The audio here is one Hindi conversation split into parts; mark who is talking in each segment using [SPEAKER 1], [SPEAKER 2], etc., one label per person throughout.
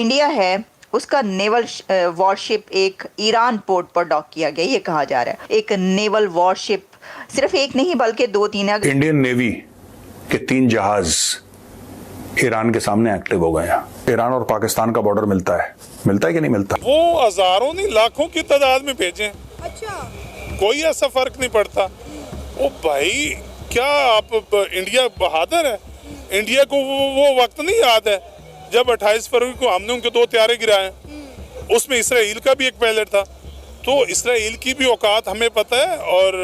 [SPEAKER 1] इंडिया है उसका नेवल वॉरशिप एक ईरान पोर्ट पर डॉक किया गया, ये कहा जा रहा है। एक नेवल वॉरशिप सिर्फ एक नहीं बल्कि 2-3 है।
[SPEAKER 2] इंडियन नेवी के 3 जहाज ईरान के सामने एक्टिव हो गए हैं। ईरान और पाकिस्तान का बॉर्डर मिलता है कि नहीं मिलता?
[SPEAKER 3] वो हजारों नहीं लाखों की तादाद में भेजें।
[SPEAKER 4] अच्छा,
[SPEAKER 3] कोई ऐसा फर्क नहीं पड़ता। ओ भाई, क्या आप इंडिया बहादुर है? इंडिया को वो वक्त नहीं याद है जब 28 फरवरी को हमने उनके 2 त्यारे गिराए। उसमें इसराइल का भी एक पायलट था। तो इसराइल की भी औकात हमें पता है और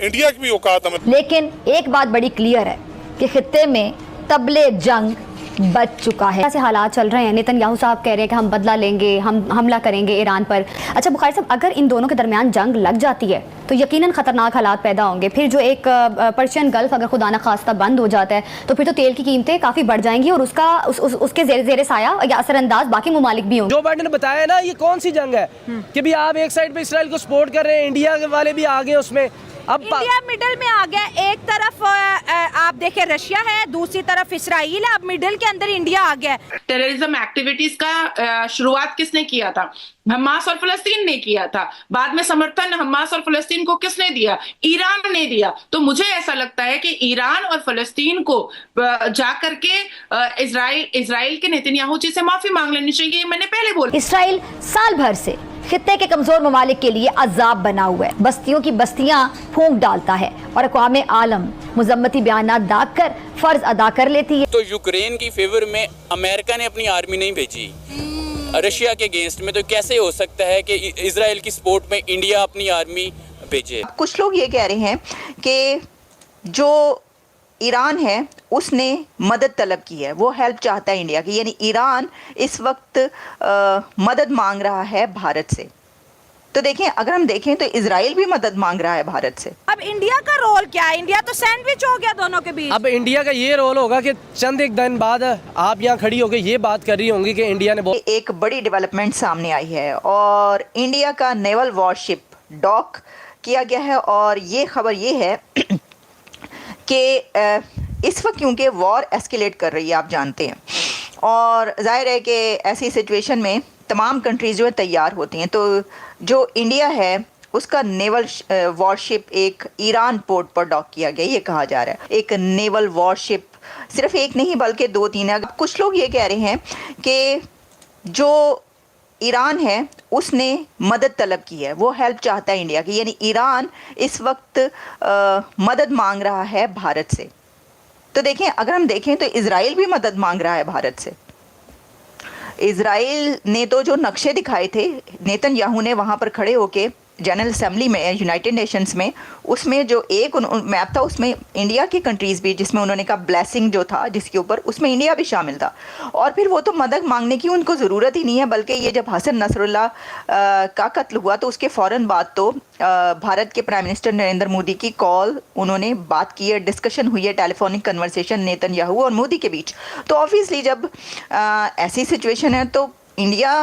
[SPEAKER 3] इंडिया की भी औकात हमें।
[SPEAKER 4] लेकिन एक बात बड़ी क्लियर है कि खित्ते में तबले जंग बच चुका है। ऐसे हालात चल रहे हैं, नेतन्याहू साहब कह रहे हैं कि हम बदला लेंगे, हम हमला करेंगे ईरान पर। अच्छा बुखारी साहब, अगर इन दोनों के दरमियान जंग लग जाती है तो यकीनन खतरनाक हालात पैदा होंगे। फिर जो एक पर्शियन गल्फ अगर खुदा न खास्ता बंद हो जाता है तो फिर तो तेल की कीमतें काफी बढ़ जाएंगी और उसके जेरे साया या असरअंदाज बाकी मुमालिक भी होंगे।
[SPEAKER 5] जो बाइडेन ने बताया ना, ये कौन सी जंग है कि भी आप एक साइड पे इसराइल को सपोर्ट कर रहे हैं, इंडिया वाले भी आ गए उसमें। अब
[SPEAKER 6] इंडिया मिडिल में आ गया। एक तरफ आप देखें रशिया है, दूसरी तरफ इसराइल है, अब मिडिल के अंदर इंडिया आ गया।
[SPEAKER 7] टेररिज्म एक्टिविटीज का शुरुआत किसने किया था? हमास और फलस्तीन ने किया था। बाद में समर्थन हमास और फलस्तीन को किसने दिया? ईरान ने दिया। तो मुझे ऐसा लगता है कि ईरान और फलस्तीन को जाकर के इजराइल के नेतन्याहू जी से माफी मांग लेनी चाहिए। मैंने पहले बोला,
[SPEAKER 4] इसराइल साल भर से खित्ते के कमजोर ममालिक के लिए अजाब बना हुआ है। बस्तियों की बस्तियां फूंक डालता है और अक़वाम आलम मुज़म्मती बयानात दाग कर फर्ज अदा कर लेती है।
[SPEAKER 8] तो यूक्रेन की फेवर में अमेरिका ने अपनी आर्मी नहीं भेजी रशिया के अगेंस्ट में, तो कैसे हो सकता है कि इजराइल की सपोर्ट में इंडिया अपनी आर्मी भेजे?
[SPEAKER 1] कुछ लोग ये कह रहे हैं कि जो ईरान है उसने मदद तलब की है, वो हेल्प चाहता है इंडिया की, यानी ईरान इस वक्त मदद मांग रहा है भारत से। तो देखें, अगर हम देखें तो इजराइल भी मदद मांग रहा है भारत से।
[SPEAKER 6] अब इंडिया का रोल क्या है? इंडिया तो सैंडविच हो गया दोनों के बीच।
[SPEAKER 5] अब इंडिया का ये रोल होगा कि चंद एक दिन बाद आप यहाँ खड़ी होकर ये बात कर रही होंगी कि इंडिया ने
[SPEAKER 1] एक बड़ी डेवलपमेंट सामने आई है और इंडिया का नेवल वॉरशिप डॉक किया गया है। और ये खबर ये है कि इस वक्त क्योंकि वॉर एस्केलेट कर रही है, आप जानते हैं, और जाहिर है कि ऐसी सिचुएशन में तमाम कंट्रीज़ जो है तैयार होती हैं। तो जो इंडिया है उसका नेवल वॉरशिप एक ईरान पोर्ट पर डॉक किया गया, ये कहा जा रहा है। एक नेवल वॉरशिप सिर्फ एक नहीं बल्कि 2-3 है। कुछ लोग ये कह रहे हैं कि जो ईरान है उसने मदद तलब की है, वो हेल्प चाहता है इंडिया की, यानी ईरान इस वक्त मदद मांग रहा है भारत से। तो देखें, अगर हम देखें तो इजराइल भी मदद मांग रहा है भारत से। इजराइल ने तो जो नक्शे दिखाए थे नेतन्याहू ने वहाँ पर खड़े होके जनरल असेंबली में, यूनाइटेड नेशंस में, उसमें जो एक मैप था उसमें इंडिया की कंट्रीज़ भी, जिसमें उन्होंने कहा ब्लेसिंग जो था जिसके ऊपर, उसमें इंडिया भी शामिल था। और फिर वो तो मदद मांगने की उनको ज़रूरत ही नहीं है, बल्कि ये जब हसन नसरुल्लाह का कत्ल हुआ तो उसके फ़ौरन बाद तो भारत के प्राइम मिनिस्टर नरेंद्र मोदी की कॉल, उन्होंने बात की है, डिस्कशन हुई है, टेलीफोनिक कन्वर्सेशन नेतन्याहू और मोदी के बीच। तो ऑब्वियसली जब ऐसी सिचुएशन है तो इंडिया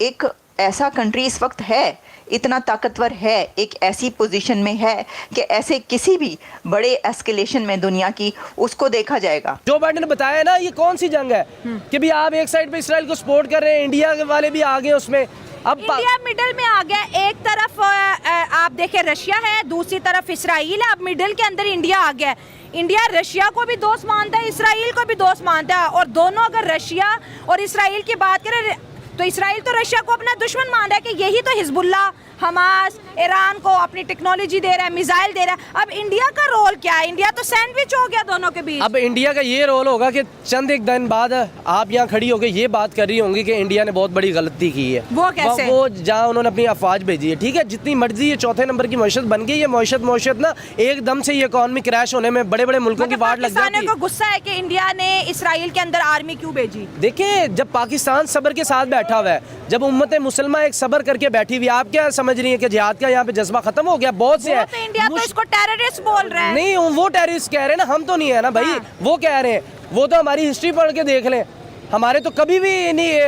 [SPEAKER 1] एक ऐसा कंट्री इस वक्त है, इतना ताकतवर है, एक ऐसी पोजीशन में है कि ऐसे किसी भी बड़े एस्केलेशन में दुनिया की उसको देखा जाएगा।
[SPEAKER 5] जो बाइडेन ने बताया ना, ये कौन सी जंग है कि भी आप एक साइड पे इसराइल को सपोर्ट कर रहे हैं, इंडिया वाले भी आ गए उसमें। अब
[SPEAKER 6] इंडिया मिडिल में आ गया। एक तरफ आप देखें रशिया है, दूसरी तरफ इसराइल है, अब मिडिल के अंदर इंडिया आ गया। इंडिया रशिया को भी दोस्त मानता है, इसराइल को भी दोस्त मानता है, और दोनों अगर रशिया और इसराइल की बात करें तो इसराइल तो रशिया को अपना दुश्मन मान रहा है कि यही तो हिजबुल्लाह, हमास, ईरान को अपनी टेक्नोलॉजी दे रहा है, मिसाइल दे रहा है। अब इंडिया का रोल क्या है? इंडिया तो सैंडविच हो गया दोनों के बीच।
[SPEAKER 5] अब इंडिया का ये रोल होगा कि चंद एक दिन बाद आप यहाँ खड़ी होकर ये बात कर रही होंगी कि इंडिया ने बहुत बड़ी गलती की है।
[SPEAKER 6] वो कैसे?
[SPEAKER 5] वो जहाँ उन्होंने अपनी अफवाज भेजी है, ठीक है, जितनी मर्जी ये 4थे नंबर की मईशत बन गई है, मईशत ना एकदम से ये इकॉनमी क्रैश होने में बड़े बड़े मुल्कों की वाट लग जाती है।
[SPEAKER 6] को गुस्सा है कि इंडिया ने इसराइल के अंदर आर्मी क्यों भेजी?
[SPEAKER 5] देखिए, जब पाकिस्तान सब्र के साथ बैठा हुआ है, जब उम्मत मुसलमान एक सब्र करके बैठी हुई, आप क्या समझ रही है कि जिहाद का यहाँ पे जज्बा खत्म हो गया? बहुत से है।
[SPEAKER 6] तो इंडिया तो इसको टेररिस्ट बोल रहा है।
[SPEAKER 5] नहीं, वो टेररिस्ट कह रहे हैं ना, हम तो नहीं है ना भाई।
[SPEAKER 6] हाँ।
[SPEAKER 5] वो कह रहे हैं, वो तो हमारी हिस्ट्री पढ़ के देख लें, हमारे तो कभी भी नहीं,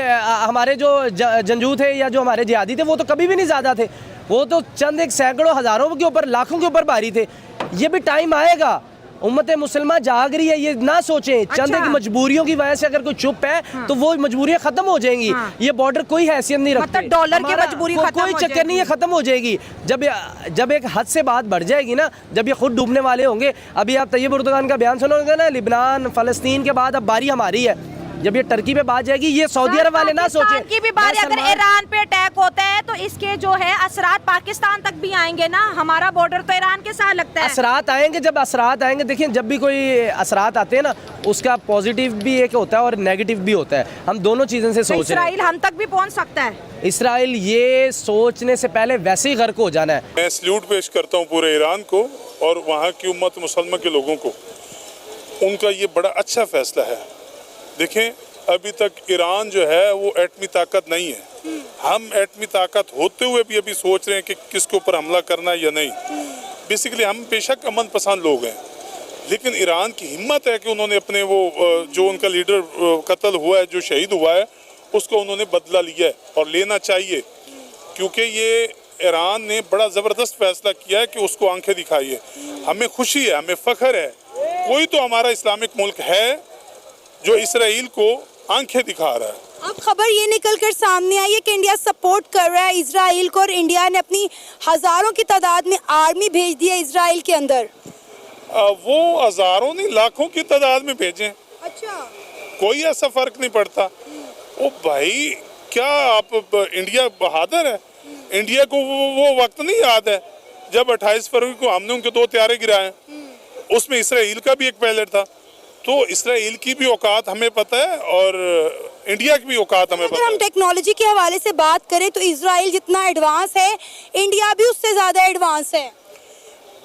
[SPEAKER 5] हमारे जो जंजू थे या जो हमारे जिहादी थे वो तो कभी भी नहीं ज़्यादा थे, वो तो चंद एक सैकड़ों हज़ारों के ऊपर, लाखों के ऊपर भारी थे। ये भी टाइम आएगा उम्मत मुसलमान जाग रही है, ये ना सोचें चंद एक मजबूरियों की वजह से अगर कोई चुप है तो वो मजबूरियां खत्म हो जाएंगी। ये बॉर्डर कोई हैसियत नहीं रखती,
[SPEAKER 6] मतलब डॉलर की
[SPEAKER 5] हमारा
[SPEAKER 6] मजबूरी खत्म
[SPEAKER 5] कोई
[SPEAKER 6] हो
[SPEAKER 5] चक्कर
[SPEAKER 6] जाएगी।
[SPEAKER 5] नहीं है, खत्म हो जाएगी। जब एक हद से बात बढ़ जाएगी ना, जब ये खुद डूबने वाले होंगे। अभी आप तैयब उर्दुगान का बयान सुनोगे ना, लिबनान फलस्तीन के बाद अब बारी हमारी है। जब ये टर्की पे बात जाएगी, ये सऊदी अरब वाले ना सोचें
[SPEAKER 6] की भी बारी, अगर ईरान पे अटैक होता है तो इसके जो है असरात पाकिस्तान तक भी आएंगे ना। हमारा बॉर्डर तो ईरान के साथ लगता है।
[SPEAKER 5] असरात आएंगे, जब असरात आएंगे, देखिए जब भी कोई असरात आते हैं ना, उसका पॉजिटिव भी एक होता है और नेगेटिव भी होता है। हम दोनों चीज़ों से
[SPEAKER 6] तो
[SPEAKER 5] सोच रहे हैं।
[SPEAKER 6] इसराइल हम तक भी पहुंच सकता है।
[SPEAKER 5] इसराइल ये सोचने से पहले वैसे ही गर्क हो जाना है।
[SPEAKER 3] मैं सल्यूट पेश करता हूँ पूरे ईरान को और वहाँ की उम्मत मुसलमान के लोगों को। उनका ये बड़ा अच्छा फैसला है। देखें, अभी तक ईरान जो है वो एटमी ताकत नहीं है। हम एटमी ताकत होते हुए भी अभी सोच रहे हैं कि किसके ऊपर हमला करना है या नहीं। बेसिकली हम बेशक अमन पसंद लोग हैं, लेकिन ईरान की हिम्मत है कि उन्होंने अपने वो जो उनका लीडर कत्ल हुआ है, जो शहीद हुआ है, उसको उन्होंने बदला लिया है और लेना चाहिए, क्योंकि ये ईरान ने बड़ा ज़बरदस्त फैसला किया है कि उसको आंखें दिखाई है। हमें खुशी है, हमें फ़ख्र है। कोई तो हमारा इस्लामिक मुल्क है जो इसराइल को आंखें दिखा रहा है।
[SPEAKER 9] अब खबर ये निकल कर सामने आई है कि इंडिया सपोर्ट कर रहा है इसराइल को और इंडिया ने अपनी हजारों की तादाद में आर्मी भेज दी है इसराइल के अंदर।
[SPEAKER 3] वो हजारों नहीं लाखों की तादाद में भेजें,
[SPEAKER 9] अच्छा,
[SPEAKER 3] कोई ऐसा फर्क नहीं पड़ता। ओ भाई, क्या आप इंडिया बहादुर है? इंडिया को वो वक्त नहीं याद है जब 28 फरवरी को हमने उनके 2 त्यारे गिराए। उसमें इसराइल का भी एक पायलट था। तो इसराइल की भी औकात हमें पता है और इंडिया की भी औकात हमें पता
[SPEAKER 9] अगर हम
[SPEAKER 3] है।
[SPEAKER 9] टेक्नोलॉजी के हवाले से बात करें तो इसराइल जितना एडवांस है, इंडिया भी उससे ज्यादा एडवांस है।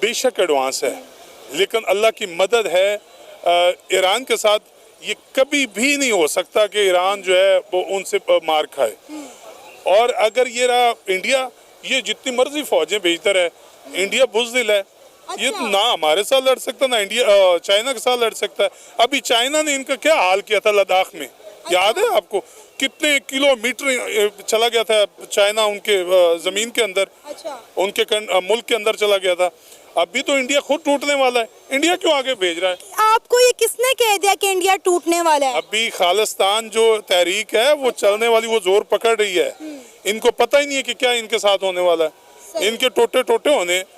[SPEAKER 3] बेशक एडवांस है, लेकिन अल्लाह की मदद है। ईरान के साथ ये कभी भी नहीं हो सकता कि ईरान जो है वो उनसे मार खाए। और अगर ये रहा इंडिया, ये जितनी मर्जी फौजें भेजता रहे, इंडिया बुज़दिल है। ये ना हमारे साथ लड़ सकता, ना इंडिया चाइना के साथ लड़ सकता है। अभी चाइना ने इनका क्या हाल किया था लद्दाख में, याद है आपको? कितने किलोमीटर चला गया था चाइना उनके जमीन के अंदर, उनके मुल्क के अंदर चला गया था। अभी तो इंडिया खुद टूटने वाला है। इंडिया क्यों आगे भेज रहा है?
[SPEAKER 9] आपको ये किसने कह दिया कि इंडिया टूटने वाला है?
[SPEAKER 3] अभी खालिस्तान जो तहरीक है वो चलने वाली, वो जोर पकड़ रही है। इनको पता ही नहीं है कि क्या इनके साथ होने वाला है। इनके टोटे टोटे होने